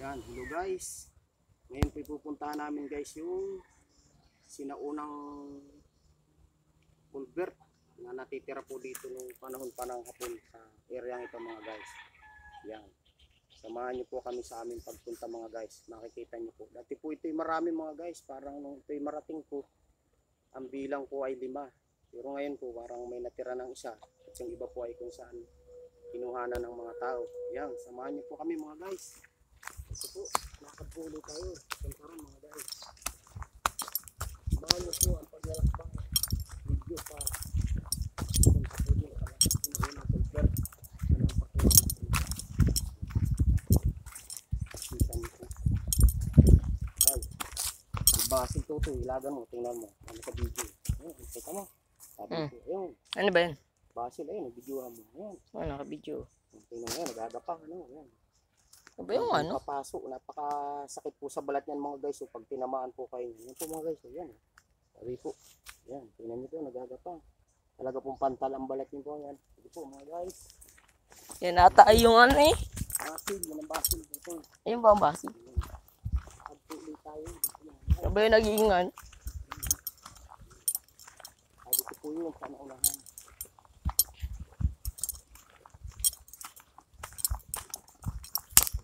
Yan, hello guys. Ngayon po pupuntahan namin guys yung sinaunang culvert na natitira po dito nung panahon pa ng hapon sa area ito mga guys. Yan. Samahan niyo po kami sa aming pagpunta mga guys. Makikita niyo po. Dati po ito'y marami mga guys. Parang nung ito'y marating po, ang bilang po ay 5. Pero ngayon po parang may natira ng isa. At yung iba po ay kung saan kinuhanan ng mga tao. Yan, samahan niyo po kami mga guys. Ito po, nakapulong tayo. Puntaran mga guys. Samahan niyo po ang paglalakbang video pa. Punta po niyo sa unang culvert na napakuha natin. Kita niyo po. Ay, basil to ito. Ilagan mo, tingnan mo. Ano sa video. Ayun, ito mo. Sabi ko, ayun. Ano ba yan? Basil, ayun, nabidyohan mo. Ayun. Oh, naka-video. Tingnan mo yan, nagagapang. Ano, ayun. Ano ba yung ano? Papasok, napakasakit po sa balat niyan mga guys. So, pag tinamaan po kayo, yan po mga guys. So, yan. Sabi po. Yan, tingnan niyo po, nagagapang. Talaga pong pantal ang balat niyo po yan. Sabi po mga guys. Yan ata ay yung ano eh. Basil, yan ang basil. Ito. Ayun ba ang basil? Pagpuli tayo. Ano ba yung nag-iingan? Sabi ko po yun, sana unahan.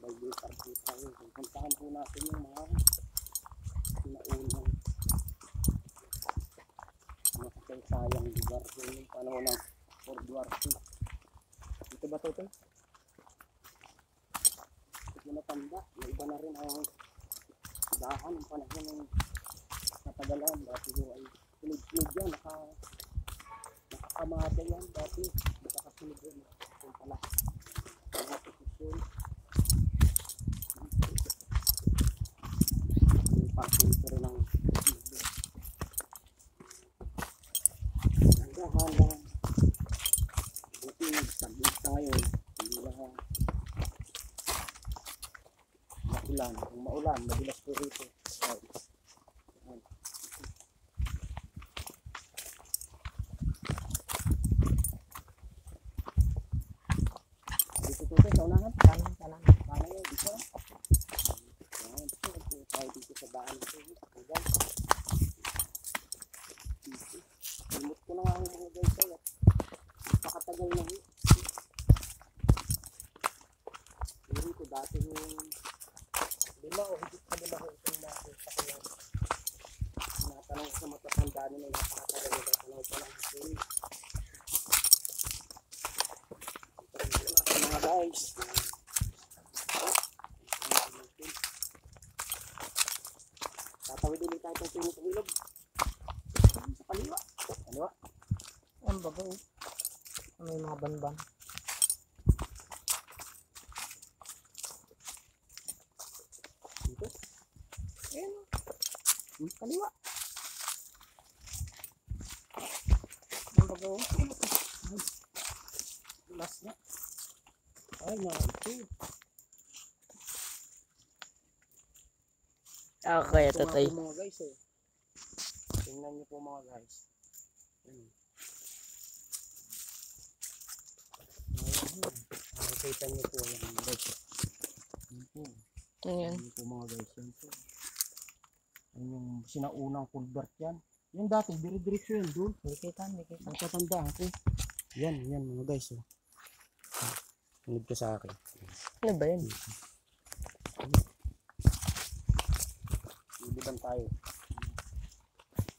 Balbutar po tayo. Puntahan po natin yung mga sinaunang makasaysayang lugar. Yung panahon ng Fort Duarte. Dito ba ito? Ito na tanda. May iba na rin ang dahan ng panahon ng natagalan. Dati ho ay sunod-sunod yan. Nakakamada yan. Dati nakakasunod yan. Kung pala. Mga posisyon. Pagpunta rin ng hanggang buti sabit na ngayon hindi na maulan. Kung maulan madulas po rito. Dito tutoy sa unahan. Kanan yun dito. Tayo dito sa daan ito. Limot ko na nga ang mga guys. Napakatagal na rin. Pero ito dati yung 5 o higit pa 5 itong nakita ko yan. Tinatanong sa matatanda nila napakatagal nila. Tanaw pa lang ito. Ito natin mga guys. Tatawid ulit tayo itong pinit ng ilog. Sa kaliwa. Kaliwa. Ang babaw. May mga banban. Dito. Ayan. Kaliwa. Ang babaw. Last na. Ay, ito. Okay, ito tayo. Mga guys eh. Tingnan niyo po mga guys. Nakikita niyo po yung mga guys. Ayan. Yan po mga guys. Yan po. Yan yung sinaunang culvert yan. Yung dati, dire-diretso yan doon. Nakikita. Natatandaan ko. Yan mga guys. Oh. Tunod ka sa akin. Ano ba yun? Iliban tayo.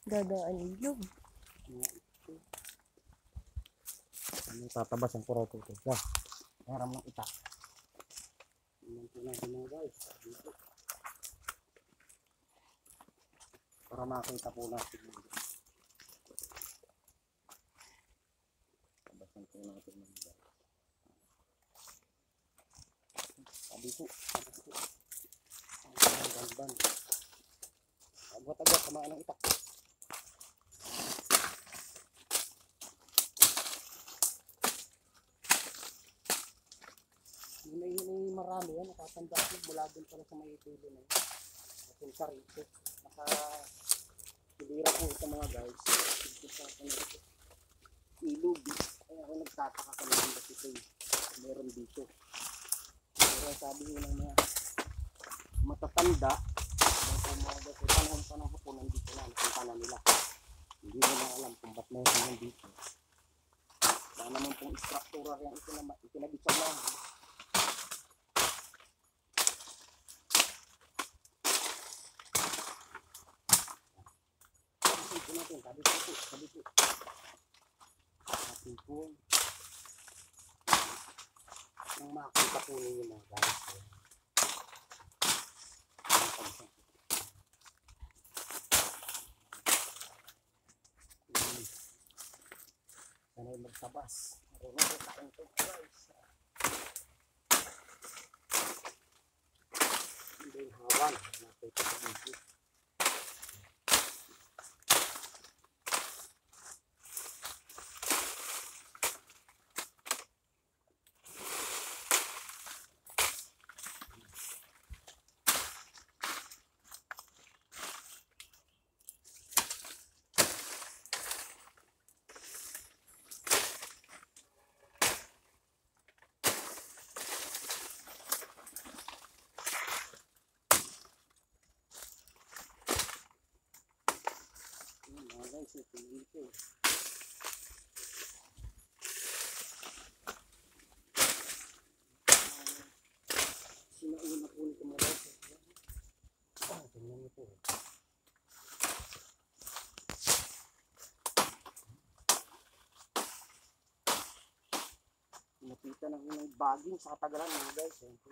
Dadaan ilog. Ano tatabas ang kuroto ito? Yan. Meron ng itak. Tingnan po natin mga guys. Dito. Para makita po natin. Tabasan po natin mga guys. Sabi po. Ang banban. Agwat-agwat tamaan ng itak. May marami yan, nakatanda ko mula doon pala sa may itulo na yun. Napunta rito. Nakahilira po ito mga guys. Ilog. Kaya ako nagtataka kami dito ito. Meron dito. Pero sabi nyo ng mga matatanda, yung po mga guys, ay panahon pa ng hapon, nandito na, nakita na nila. Hindi nila alam kung ba't na yung nandito. Wala naman pong istruktura yung itinabit sa mga. Ito natin, sabi po. Ating po. Nang makita po ninyo mga guys. Sanay magtabas. Marunong po tayo ito guys. Hindi yung hawan. Nakita sa video. Mga guys, ito dito. Sinauna po nito mga guys. Tingnan niyo po. Nakita na ko ng baging sa katagalan mga guys. Ayan po.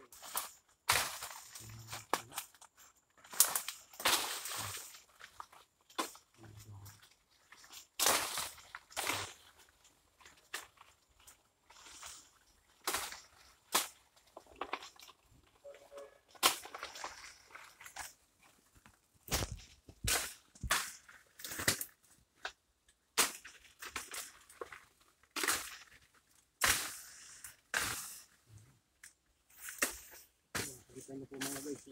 Kita niyo po mga guys.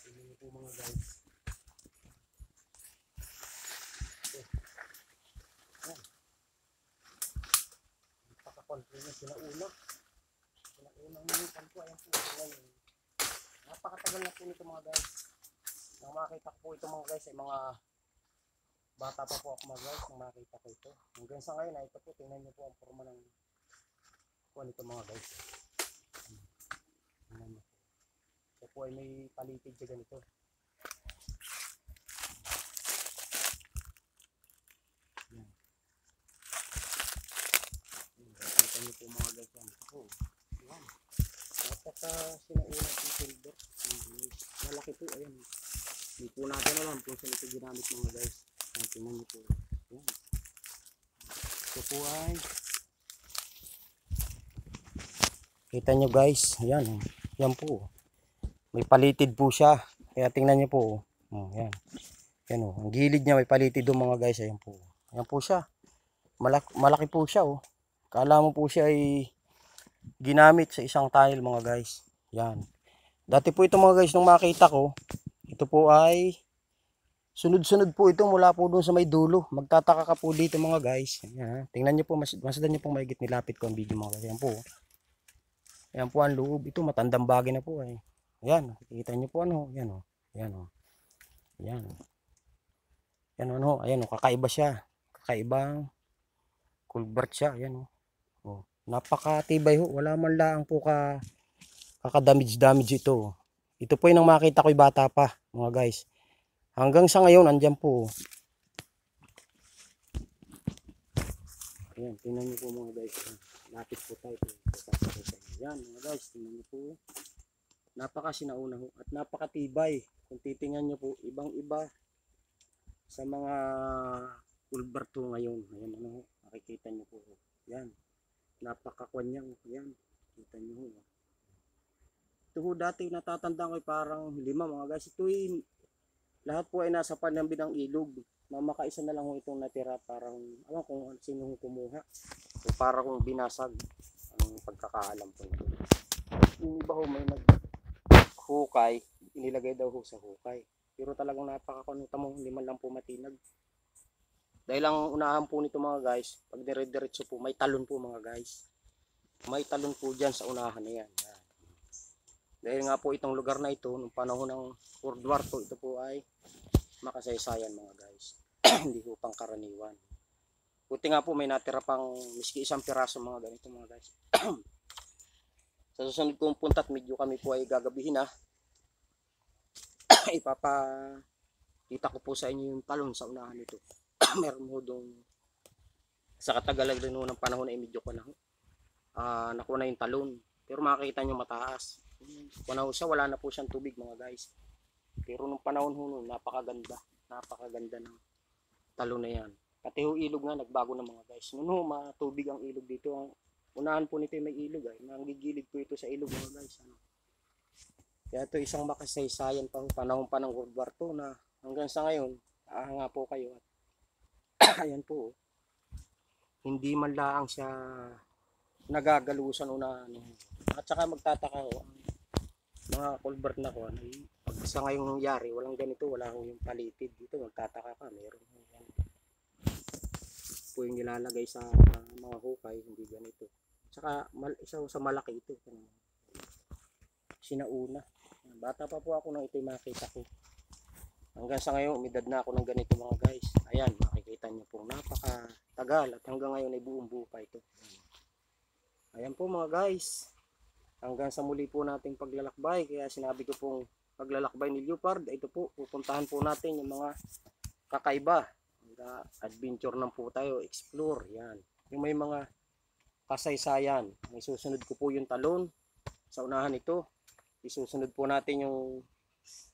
Tingnan niyo po mga guys. Napaka-control na sinauna. Sinaunang minutan po. Ayan po. Ayan. Napakatagal na po nito mga guys. Nang makita ko po ito mga guys ay mga bata pa po ako mga guys. Nang makita ko ito. Hanggang sa ngayon ay ito po. Tingnan niyo po ang forma ng kuha nito mga guys. Tingnan niyo. Ito po ay may palitid siya ganito. Yan. Kita niyo po mga guys yan. Ito po. Yan. Napaka sinauna po silver. Malaki po. Ayan. Hindi po natin alam kung saan ito ginamit mga guys. Yan. Tingnan niyo po. Yan. Ito po ay kita niyo guys. Yan. Yan po. May palitid po siya. Kaya tingnan niyo po. Yan. Yan o. Ang gilid niya may palitid do mga guys. Ayan po. Ayan po siya. Malaki po siya o. Kala mo po siya ay ginamit sa isang tile mga guys. Yan. Dati po ito mga guys nung makita ko. Ito po ay sunod-sunod po ito mula po doon sa may dulo. Magtataka ka po dito mga guys. Ayan. Tingnan niyo po. Masdan niyo po mahigit nilapit ko ang video mga guys. Ayan po. Ayan po ang loob. Ito matandang bagay na po eh. Ayan, kita niyo po ano, ayan o. Ayan o. Ayan. Ayan ano, ayan o, kakaiba siya. Kakaibang culvert siya, ayan o. Oh, napakatibay ho, wala man lang po kakadamage ito. Ito po yung nang makita ko'y bata pa, mga guys. Hanggang sa ngayon, andyan po. Ayan, tingnan niyo po mga guys. Lapit po tayo. Ayan mga guys, tingnan niyo po. Napaka sinauna ho at napakatibay. Kung titingnan nyo po, ibang iba sa mga culvert ngayon. Ayan ano ho, makikita nyo po. Yan, napakakwan niya. Yan, kita nyo ho. Ito ho dati natatandaan ko parang 5 mga guys. Ito lahat po ay nasa panambi ng ilog. Makaisa na lang ho itong natira. Parang, alam kung sino kumuha. O para kung binasag ang pagkakaalam po nito. Yung iba ho may hukay, inilagay daw ho sa hukay. Pero talagang napakakunita mo, hindi man lang po matinag. Dahil ang unahan po nito mga guys, pag dire-diretso po, may talon po mga guys. May talon po dyan sa unahan na yan. Dahil nga po itong lugar na ito, nung panahon ng World War II, ito po ay makasaysayan mga guys. Hindi po pang karaniwan. Buti nga po may natira pang miski isang piraso mga ganito mga guys. Sa susunod kong punta at medyo kami po ay gagabihin na. Ipapakita ko po sa inyo yung talon sa unahan nito. Meron mo dong sa katagalan rin ng panahon ay medyo ko na nakuha na yung talon. Pero makikita nyo mataas. Panahon siya, wala na po siyang tubig mga guys. Pero nung panahon ho, napakaganda ng talon na yan. Pati ho ilog nga, nagbago na mga guys. Noon ho, matubig ang ilog dito. Ang unahan po nito may ilog ay. Nanggigilid po ito sa ilog mga guys. Kaya ito isang makasaysayan pang panahon pa ng World War II na hanggang sa ngayon, nga po kayo. At ayan po, hindi man lang siya nagagalusan unahan. At saka magtataka ko, mga culvert na ko, pag sa ngayong nangyari, walang ganito, wala ko yung palitid dito, magtataka ka, meron yan. Po yung nilalagay sa mga hukay, hindi ganito. Tsaka isa sa malaki ito, sinauna. Bata pa po ako nang ito'y makita ko. Hanggang sa ngayon, umidad na ako ng ganito mga guys. Ayan, makikita niyo po, napakatagal at hanggang ngayon ay buong buo pa ito. Ayan po mga guys. Hanggang sa muli po nating paglalakbay. Kaya sinabi ko pong paglalakbay ni Leopard. Ito po, pupuntahan po natin yung mga kakaiba. Adventure lang po tayo. Explore. Yan. Yung may mga kasaysayan. May susunod ko po yung talon. Sa unahan ito. Isusunod po natin yung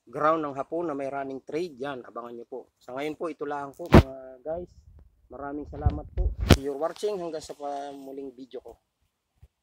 ground ng hapon na may running trade. Yan. Abangan nyo po. Sa ngayon po, ito lang po mga guys. Maraming salamat po. See you watching. Hanggang sa muling video ko.